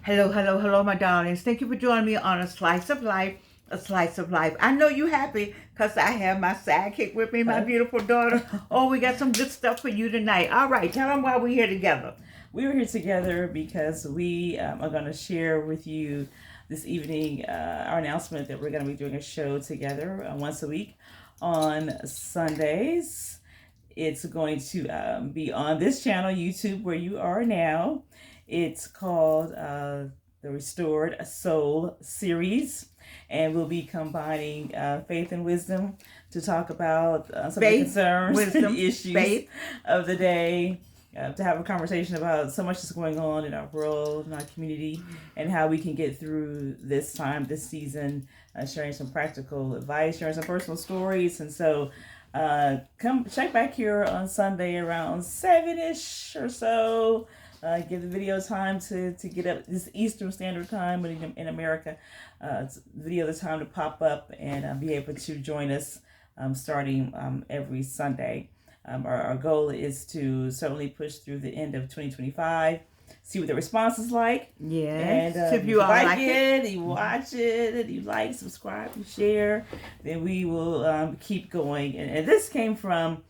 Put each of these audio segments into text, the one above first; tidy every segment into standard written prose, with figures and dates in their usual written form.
Hello, hello, hello, my darlings. Thank you for joining me on A Slice of Life, A Slice of Life. I know you happy because I have my sidekick with me, my beautiful daughter. Oh, we got some good stuff for you tonight. All right, tell them why we're here together. We are here together because we are going to share with you this evening our announcement that we're going to be doing a show together once a week on Sundays. It's going to be on this channel, YouTube, where you are now. It's called the Restored Soul series, and we'll be combining faith and wisdom to talk about some of the concerns and issues of the day. To have a conversation about so much that's going on in our world, in our community, and how we can get through this time, this season, sharing some practical advice, sharing some personal stories. And so come check back here on Sunday around 7-ish or so. Give the video time to get up. This Eastern Standard Time, but in America, it's video the time to pop up and be able to join us starting every Sunday. Our goal is to certainly push through the end of 2025, see what the response is like. Yes. And if you like it, you watch it, and you like, subscribe, and share, then we will keep going. And this came from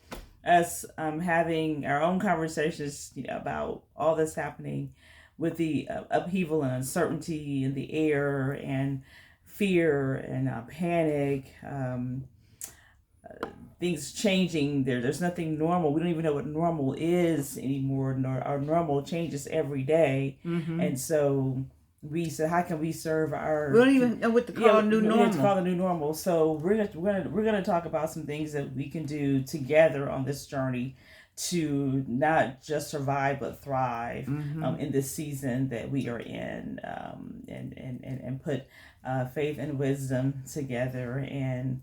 us having our own conversations about all that's happening with the upheaval and uncertainty in the air and fear and panic. Things changing. There's nothing normal. We don't even know what normal is anymore. Nor our normal changes every day. Mm-hmm. And so we said, how can we serve our? We don't even know what to call new normal. We have to call the new normal. So we're gonna talk about some things that we can do together on this journey to not just survive but thrive in this season that we are in, and put faith and wisdom together and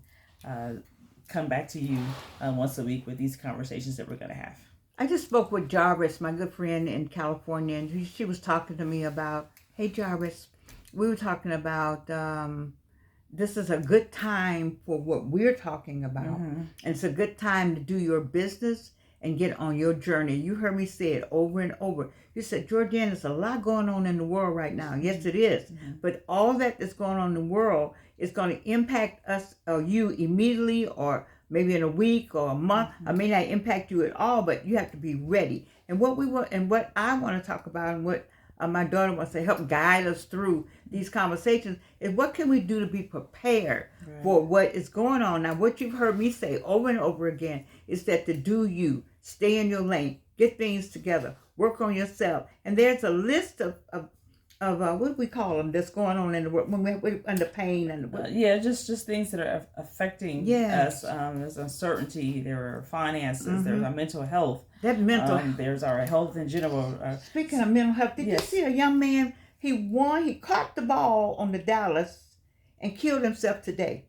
come back to you once a week with these conversations that we're going to have. I just spoke with Jarvis, my good friend in California, and she was talking to me about, hey Jarvis, we were talking about this is a good time for what we're talking about. And it's a good time to do your business and get on your journey. You heard me say it over and over. You said, Georgianne, there's a lot going on in the world right now. Yes, it is. But all that that's going on in the world is going to impact us or you immediately, or maybe in a week or a month. I may not impact you at all, but you have to be ready. And what we want, and what I want to talk about, and what my daughter wants to help guide us through these conversations, is what can we do to be prepared for what is going on. Now, what you've heard me say over and over again is that to do you, stay in your lane, get things together, work on yourself. And there's a list of what do we call them that's going on in the world when we're under pain and just things that are affecting us. There's uncertainty, there are finances, there's our mental health. There's our health in general. Speaking of mental health, did you see a young man? He caught the ball on the Dallas and killed himself today.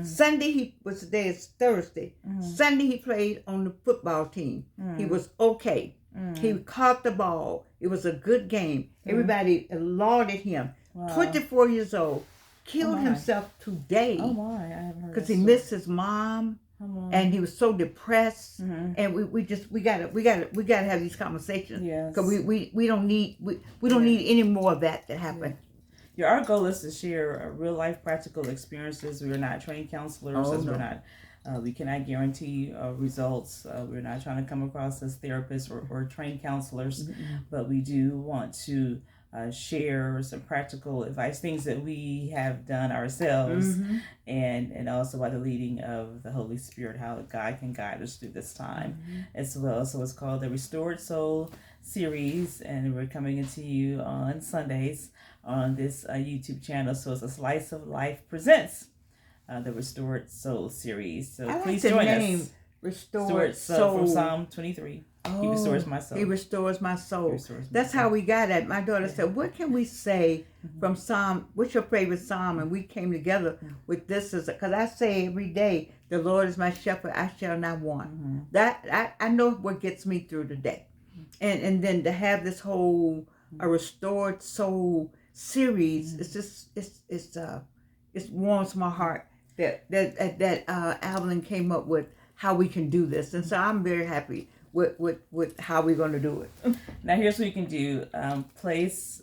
Sunday today is Thursday. Sunday he played on the football team. He was okay. He caught the ball. It was a good game. Everybody lauded him. Wow. 24 years old. Killed himself today. Oh my, I haven't heard. Because he missed his mom. And he was so depressed. And we gotta have these conversations. Because we don't need any more of that to happen. Yeah, our goal is to share real life practical experiences. We are not trained counselors. We're not. We cannot guarantee results. We're not trying to come across as therapists or trained counselors, but we do want to share some practical advice, things that we have done ourselves, and also by the leading of the Holy Spirit, how God can guide us through this time as well. So it's called the Restored Soul series, and we're coming into you on Sundays on this YouTube channel. So it's A Slice of Life presents the Restored Soul series. So please join us. Restored Soul from Psalm 23. He restores my soul. He restores my soul. That's how we got it. My daughter said, what can we say from Psalm? What's your favorite Psalm? And we came together with this, because I say every day, the Lord is my shepherd, I shall not want. That I know what gets me through the day. And then to have this whole a Restored Soul series, it's just it warms my heart that Evelyn came up with how we can do this. And so I'm very happy with how we're going to do it. Now, here's what you can do. Place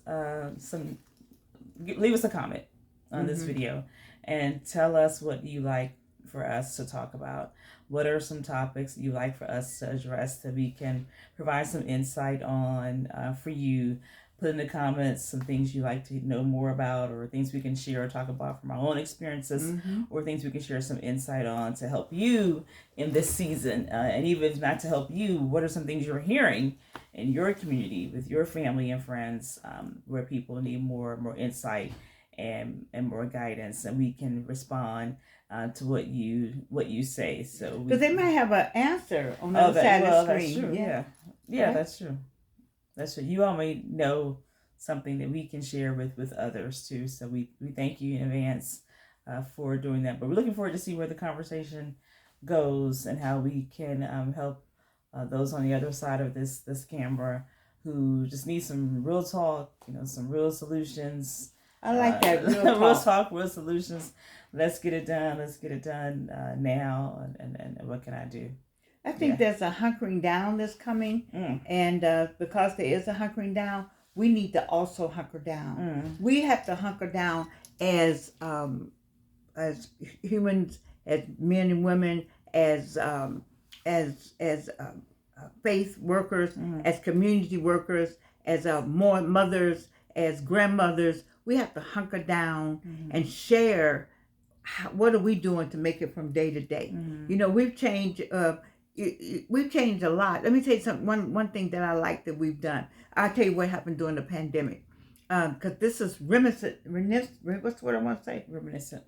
leave us a comment on this video and tell us what you like for us to talk about. What are some topics you like for us to address that we can provide some insight on for you? Put in the comments some things you like to know more about, or things we can share or talk about from our own experiences, or things we can share some insight on to help you in this season. And even if not to help you, what are some things you're hearing in your community with your family and friends, where people need more insight and more guidance, and we can respond to what you say. So because they might have an answer on the other side of the screen. That's true. Yeah, that's true. That's true. You all may know something that we can share with others too. So we thank you in advance for doing that. But we're looking forward to see where the conversation goes and how we can help those on the other side of this camera who just need some real talk, some real solutions. I like that, real talk. Real talk, real solutions. Let's get it done. Let's get it done now. And what can I do? I think there's a hunkering down that's coming, and because there is a hunkering down, we need to also hunker down. We have to hunker down as humans, as men and women, as faith workers, as community workers, as more mothers, as grandmothers. We have to hunker down and share what are we doing to make it from day to day. We've changed. We've changed a lot. Let me tell you something. One thing that I like that we've done. I'll tell you what happened during the pandemic. Because this is reminiscent. What's what I want to say?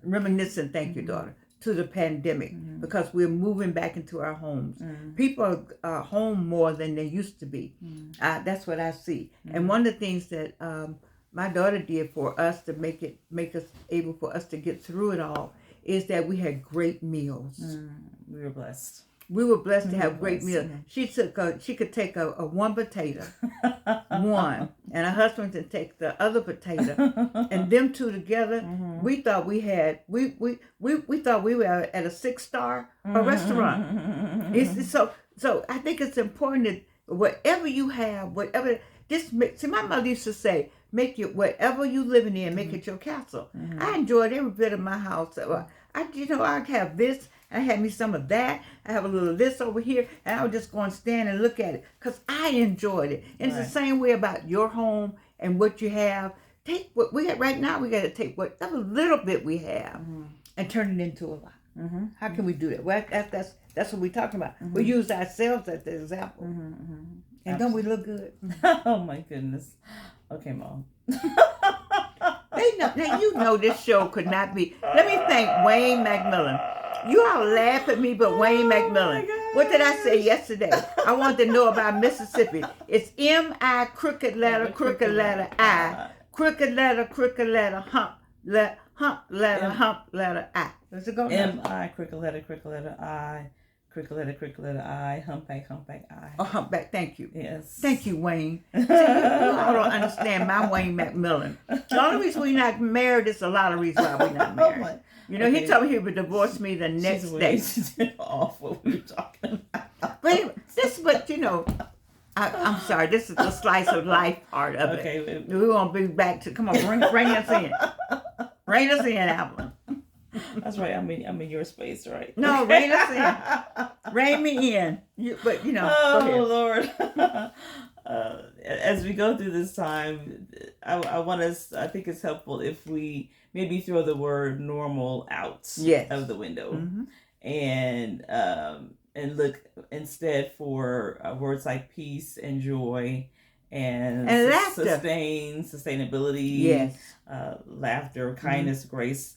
Reminiscent. Thank you, daughter. To the pandemic, because we're moving back into our homes. People are home more than they used to be. That's what I see. And one of the things that my daughter did for us to make us able for us to get through it all is that we had great meals. We were blessed. We were blessed to have great meals. She could take a one potato, and her husband could take the other potato, and them two together. We thought we thought we were at a 6-star restaurant. So I think it's important that whatever you have, see, my mother used to say, make it whatever you living in, make it your castle. I enjoyed every bit of my house. I have this. I had me some of that. I have a little of this over here, and I would just go and stand and look at it because I enjoyed it. And it's the same way about your home and what you have. Take what we have right now. We got to take whatever little bit we have and turn it into a lot. How can we do that? Well, that's what we're talking about. We use ourselves as the example, and don't we look good? Oh my goodness. Okay, Mom. Now this show could not be. Let me thank Wayne McMillan. You all laugh at me, but Wayne McMillan. What did I say yesterday? I wanted to know about Mississippi. It's M-I, crooked letter, I. Crooked letter, hump letter, I. Does it go? M-I, crooked letter, I. Crooked letter, I. Humpback, I. Oh, humpback. Thank you. Yes. Thank you, Wayne. See, you all don't understand my Wayne McMillan. The only reason we're not married is a lot of reasons why we're not married. He told me he would divorce me the next day. Off what we were talking about. But I'm sorry. This is the slice of life part of it. We won't be back to. Come on, bring us in. Bring us in, Evelyn. That's right. I'm in your space, right? No, rein us in. Rein me in. Oh Lord. As we go through this time, I think it's helpful if we maybe throw the word normal out of the window, and look instead for words like peace and joy and laughter, sustainability, laughter, kindness, grace,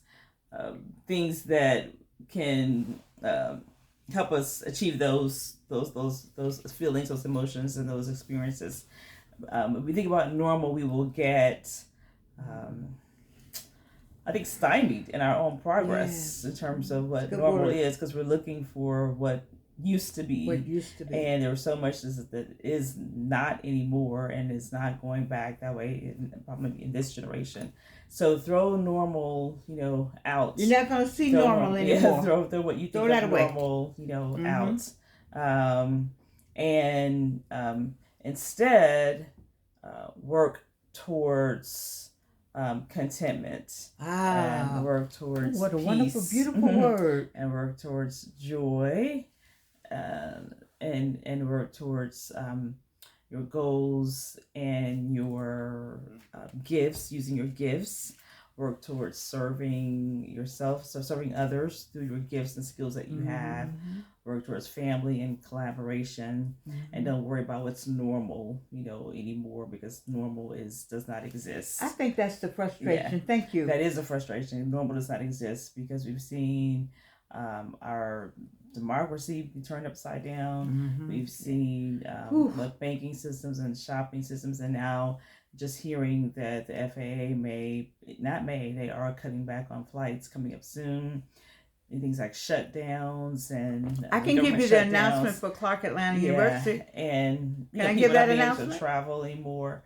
things that can help us achieve those feelings, those emotions, and those experiences. If we think about normal, we will get, I think, stymied in our own progress in terms of what normal is, because we're looking for what used to be. And there was so much that is not anymore and is not going back that way probably in this generation. So throw normal, out. You're not going to see normal anymore. Throw what you think of normal, out. and instead work towards contentment, and work towards what a peace, wonderful, beautiful word, and work towards joy, and work towards your goals and your gifts, using your gifts. Work towards serving yourself, so serving others through your gifts and skills that you have. Work towards family and collaboration, and don't worry about what's normal, anymore, because normal does not exist. I think that's the frustration. Thank you. That is a frustration. Normal does not exist because we've seen our democracy be turned upside down. We've seen banking systems and shopping systems, and now just hearing that the FAA they are cutting back on flights coming up soon. And things like shutdowns and I can give you the announcement for Clark Atlanta University. And can I give that announcement? To travel anymore.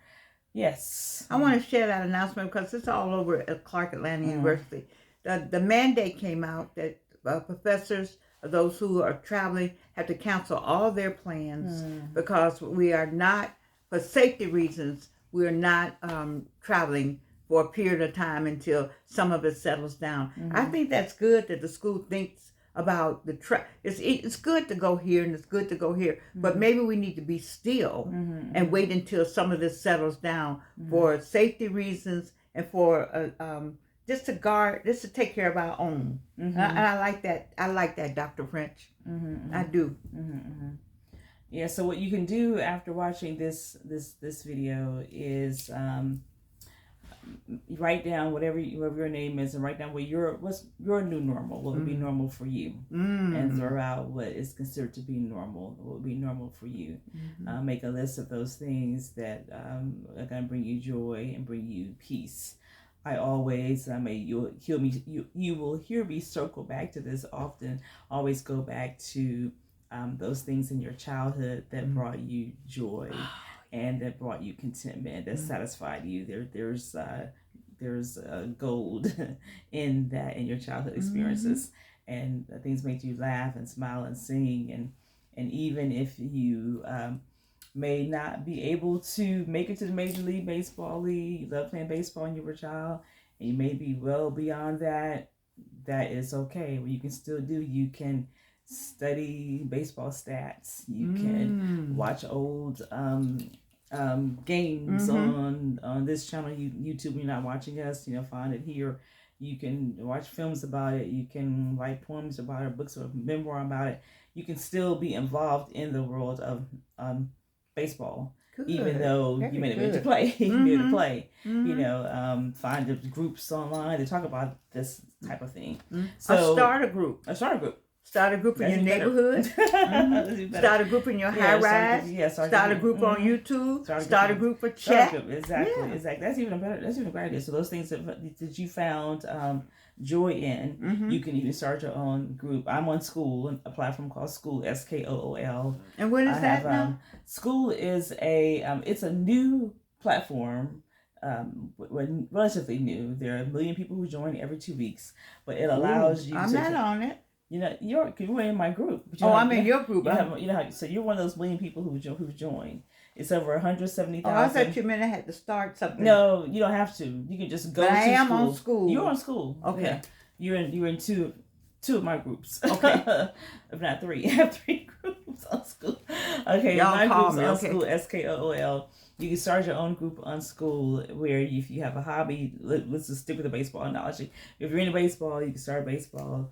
Yes, I want to share that announcement because it's all over at Clark Atlanta University. The mandate came out that professors, those who are traveling, have to cancel all their plans because we are not, for safety reasons, we are not traveling for a period of time until some of it settles down. I think that's good that the school thinks about the it's good to go here and it's good to go here, but maybe we need to be still and wait until some of this settles down for safety reasons and for just to take care of our own. And I like that. I like that, Dr. French. I do. Yeah. So what you can do after watching this video is write down whatever your name is, and write down what's your new normal, what would be normal for you, and throw out what is considered to be normal, what would be normal for you. Make a list of those things that are going to bring you joy and bring you peace. I always, you will hear me circle back to this often. Always go back to those things in your childhood that brought you joy. And that brought you contentment, that satisfied you. There's gold in your childhood experiences, and things make you laugh and smile and sing, and even if you may not be able to make it to the Major League Baseball league, you love playing baseball when you were a child, and you may be well beyond that. That is okay. What you can still do, you can study baseball stats. You can watch old games on this channel, YouTube. When you're not watching us, find it here. You can watch films about it. You can write poems about it, books or memoir about it. You can still be involved in the world of baseball. Good. Even though you may not be able to play. Find the groups online to talk about this type of thing. So start a group. Start a group in your neighborhood. Start a group in your high rise. Start a group on YouTube. Start a group for chat. Exactly. That's even a better idea. So those things that you found joy in, you can even start your own group. I'm on School, a platform called School, SKOOL. And what is that now? School is it's a new platform. Relatively new. There are 1 million people who join every 2 weeks, but it allows you. I'm not on it. You're in my group. I'm in your group. So you're one of those 1 million people who joined. It's over 170,000. Oh, I thought you meant I had to start something. No, you don't have to. You can just go. I am on School. You're on School. Okay. Yeah. You're in two of my groups. Okay. If not 3, I have 3 groups on School. Okay. Y'all my call group's me. on Okay. School, SKOOL. You can start your own group on School where if you have a hobby, let's just stick with the baseball analogy. If you're into baseball, you can start a baseball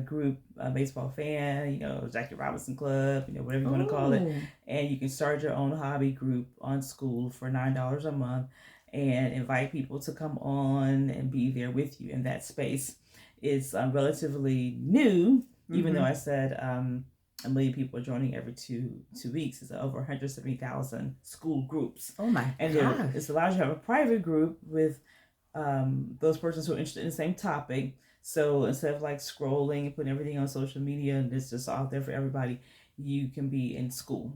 group, baseball fan, Jackie Robinson Club, whatever you want to call it. And you can start your own hobby group on School for $9 a month and invite people to come on and be there with you in that space. It's relatively new, even though I said 1 million people are joining every two weeks. It's over 170,000 school groups. Oh my God. It allows you to have a private group with those persons who are interested in the same topic. So instead of scrolling and putting everything on social media and it's just out there for everybody, you can be in school.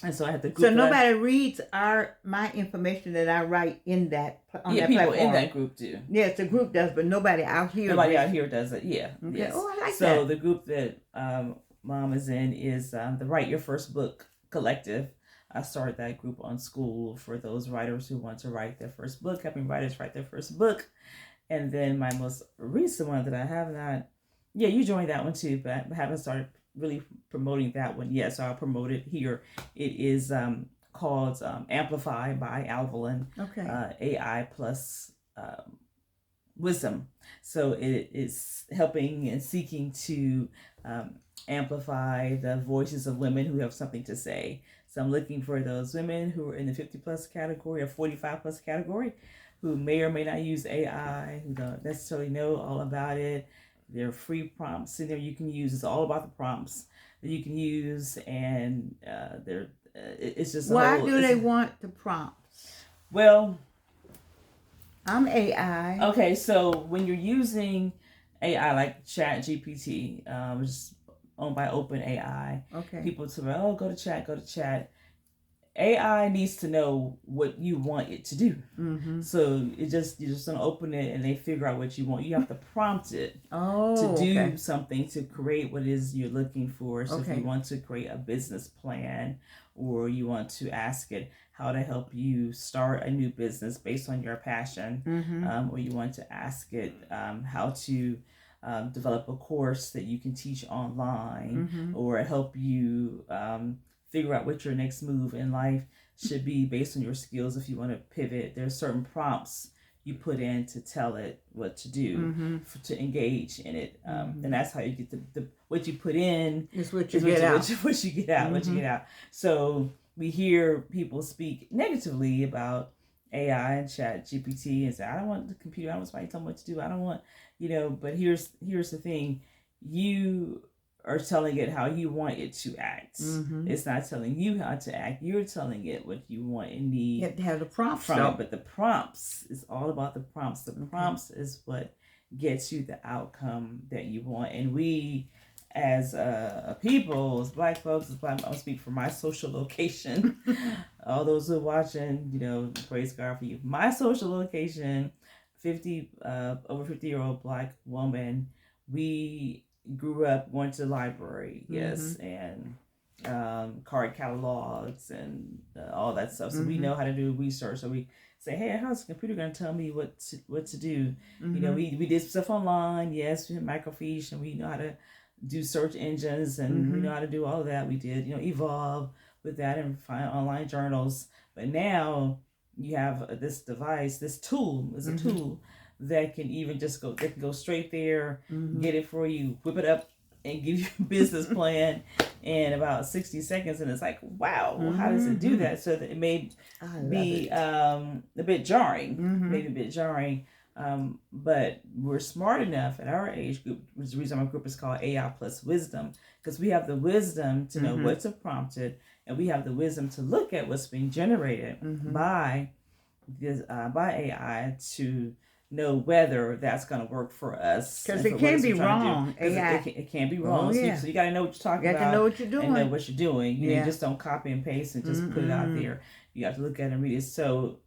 And so I had the group. So nobody reads my information that I write in that on that people platform. In that group do. Yes, the group does, but nobody out here. Nobody out here does it. Yeah. Okay. Yes. Oh, I like that. So the group that Mom is in is the Write Your First Book collective. I started that group on School for those writers who want to write their first book, helping writers write their first book. And then my most recent one that I have not, yeah, you joined that one too, but I haven't started really promoting that one yet. So I'll promote it here. It is called Amplify by Alvalin, Okay. AI plus wisdom. So it is helping and seeking to amplify the voices of women who have something to say. So I'm looking for those women who are in the 50 plus category or 45 plus category, who may or may not use AI, who don't necessarily know all about it. There are free prompts in there you can use. It's all about the prompts that you can use, and it's just why do they want the prompts? Well, I'm AI. Okay, so when you're using AI like Chat GPT, which is owned by OpenAI, Okay. people say, "Oh, go to Chat." AI needs to know what you want it to do. Mm-hmm. So you just don't open it and they figure out what you want. You have to prompt it to do something, to create what it is you're looking for. So Okay. if you want to create a business plan, or you want to ask it how to help you start a new business based on your passion, Mm-hmm. or you want to ask it how to develop a course that you can teach online, Mm-hmm. or help you figure out what your next move in life should be based on your skills. If you want to pivot, there's certain prompts you put in to tell it what to do, Mm-hmm. to engage in it, Mm-hmm. and that's how you get the what you put in is what you get out. What you get out. What you get out. So we hear people speak negatively about AI and Chat GPT and say, "I don't want the computer. I don't want somebody to tell me what to do. I don't want, But here's the thing: you are telling it how you want it to act. Mm-hmm. It's not telling you how to act. You're telling it what you want and need. You have to have the prompts from it. But the prompts is all about the prompts. The prompts is what gets you the outcome that you want. And we, as a people, as Black folks, I'll speak for my social location. All those who are watching, praise God for you. My social location, over 50-year-old Black woman, we grew up going to the library, yes, and card catalogs and all that stuff. So we know how to do research. So we say, "Hey, how's the computer going to tell me what to do?" We did stuff online. Yes, we had microfiche, and we know how to do search engines, and we know how to do all of that. We did, evolve with that and find online journals. But now you have this device. This tool is a tool that can even just go. They can go straight there, get it for you, whip it up, and give you a business plan in about 60 seconds. And it's like, wow, how does it do that? So that it may be a bit jarring, maybe a bit jarring. But we're smart enough at our age group, which is the reason my group is called AI plus wisdom, because we have the wisdom to know what's prompted, and we have the wisdom to look at what's being generated by AI to know whether that's going to work for us. Because it can be wrong. AI. It can be wrong. So you got to know what you're talking about. You got to know what you're doing. And know what you're doing. You just don't copy and paste and just put it out there. You have to look at it and read it. So,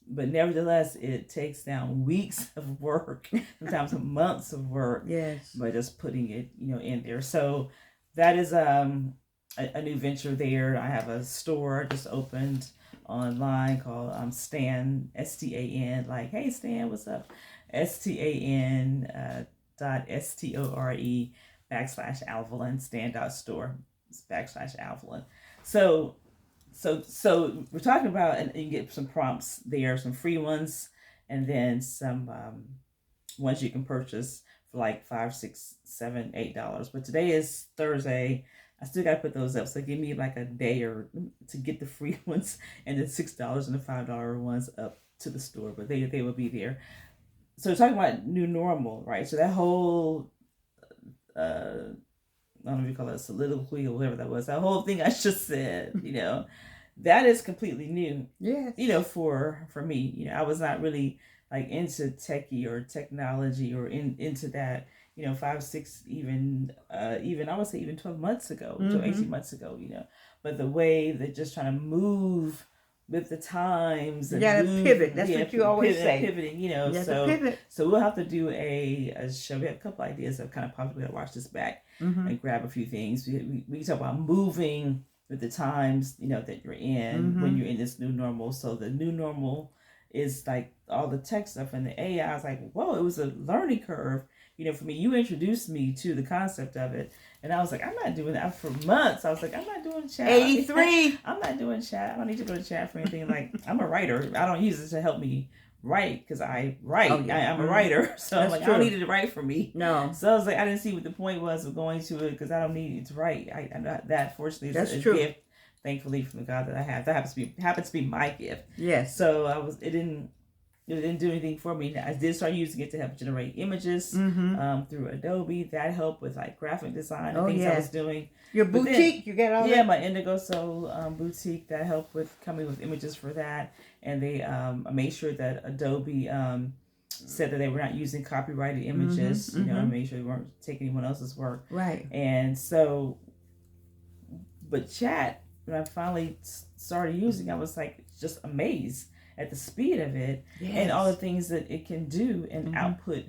but nevertheless, it takes down weeks of work, sometimes months of work. Yes. By just putting it, in there. So that is a new venture there. I have a store just opened online called Stan, STAN, like, "Hey Stan, what's up?" STAN .STORE /Alvalin, Stan.store /Alvalin. So we're talking about, and you can get some prompts there, some free ones, and then some ones you can purchase for like $5, $6, $7, $8. But today is Thursday. I still got to put those up. So give me like a day or to get the free ones and the $6 and the $5 ones up to the store. But they will be there. So we're talking about new normal, right? So that whole, I don't know if you call it a soliloquy or whatever that was, that whole thing I just said, that is completely new. Yes. For me, I was not really like into techie or technology or into that. 5, 6, even I would say even 12 months ago, 18 months ago, but the way they're just trying to move with the times. You gotta pivot. That's what you always say. Pivoting, You have to pivot. So we'll have to do a show. We have a couple ideas that kind of possibly watch this back and grab a few things. We talk about moving with the times, that you're in when you're in this new normal. So the new normal is like all the tech stuff and the AI. I was like, whoa, it was a learning curve, for me. You introduced me to the concept of it. And I was like, I'm not doing that for months. I was like, I'm not doing chat. 83. I'm not doing chat. I don't need to go to chat for anything. Like, I'm a writer. I don't use it to help me write because I write. Oh, yeah. I'm a writer. So I'm like, true. I don't need it to write for me. No. So I was like, I didn't see what the point was of going to it because I don't need it to write. I'm not that. Fortunately, that's a true. gift, thankfully, from the God that I have. That happens to be my gift. Yes. So it didn't do anything for me. I did start using it to help generate images through Adobe. That helped with like graphic design and things I was doing. Your boutique, you got all that? Yeah, my Indigo Soul boutique, that helped with coming with images for that. And they made sure that Adobe said that they were not using copyrighted images, and made sure they weren't taking anyone else's work. Right. And so, but chat, when I finally started using, I was like just amazed at the speed of it and all the things that it can do and output,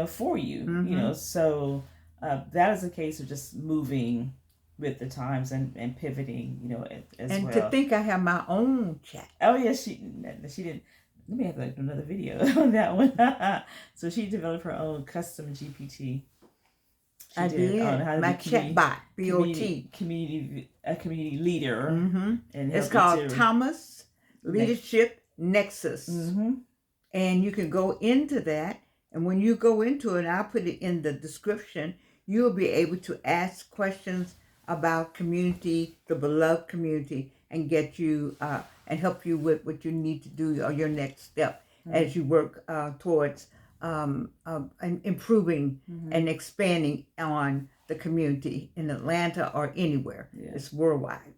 for you, so that is a case of just moving with the times and pivoting, as well. And to think I have my own chat. Oh yeah, she didn't. Let me have like another video on that one. So she developed her own custom GPT. I did. My chat bot, BOT. Community leader. And it's called Thomas Leadership NEXUS. And you can go into that, and when you go into it, I'll put it in the description, you'll be able to ask questions about community, the beloved community, and get you and help you with what you need to do or your next step as you work towards improving and expanding on the community in Atlanta or anywhere. Yeah. It's worldwide.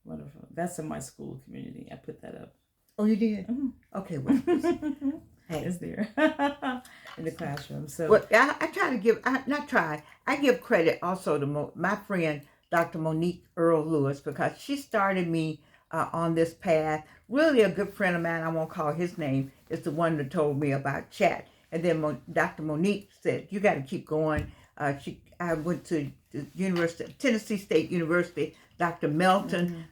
Wonderful. That's in my school community. I put that up. Oh, you did? Okay, well, hey. It's there in the classroom. So, well, I try to give, I give credit also to my friend, Dr. Monique Earl Lewis, because she started me on this path. Really a good friend of mine, I won't call his name, is the one that told me about chat. And then Dr. Monique said, you got to keep going. I went to the Tennessee State University, Dr. Melton,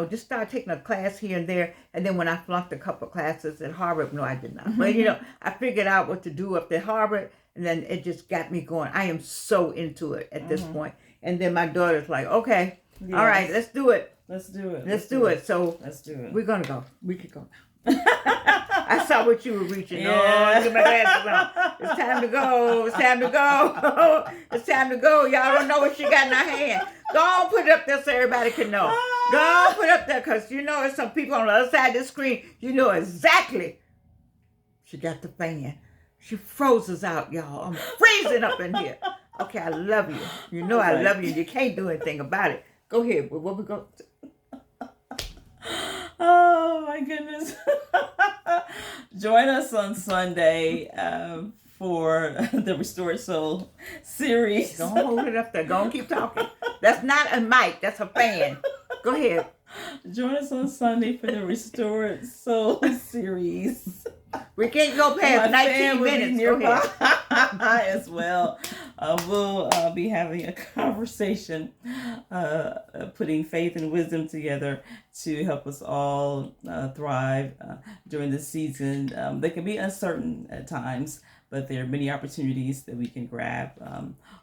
just started taking a class here and there. And then when I flunked a couple of classes at Harvard, no, I did not. But, I figured out what to do up at Harvard, and then it just got me going. I am so into it at this point. And then my daughter's like, okay, all right, let's do it. Let's do it. Let's do it. So let's do it. We're going to go. We could go now. I saw what you were reaching. Yeah. Oh, get my glasses on. It's time to go. It's time to go. It's time to go. Y'all don't know what she got in her hand. Go on, put it up there so everybody can know. Go on, put it up there, because there's some people on the other side of the screen. You know exactly. She got the fan. She froze us out, y'all. I'm freezing up in here. Okay, I love you. You know I love you. You can't do anything about it. Go ahead. What we go? Oh my goodness. Join us on Sunday for the Restored Soul series. Don't hold it up there. Go and keep talking. That's not a mic. That's a fan. Go ahead. Join us on Sunday for the Restored Soul series. We can't go past 19 minutes. Go ahead. As well. We'll be having a conversation, putting faith and wisdom together to help us all thrive during this season. They can be uncertain at times, but there are many opportunities that we can grab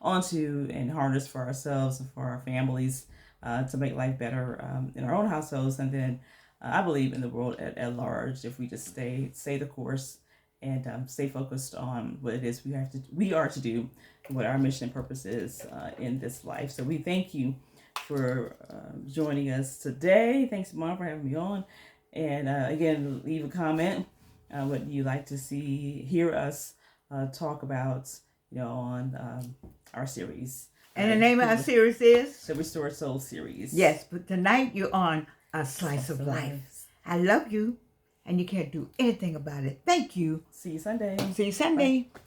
onto and harness for ourselves and for our families to make life better in our own households, and then I believe in the world at large, if we just stay the course and stay focused on what it is we are to do, what our mission and purpose is in this life. So we thank you for joining us today. Thanks, Mom, for having me on. And again, leave a comment what you like to hear us talk about, on our series. And the name of our series is? The Restored Soul series. Yes, but tonight you're on A Slice of Life. I love you, and you can't do anything about it. Thank you. See you Sunday. See you Sunday. Bye.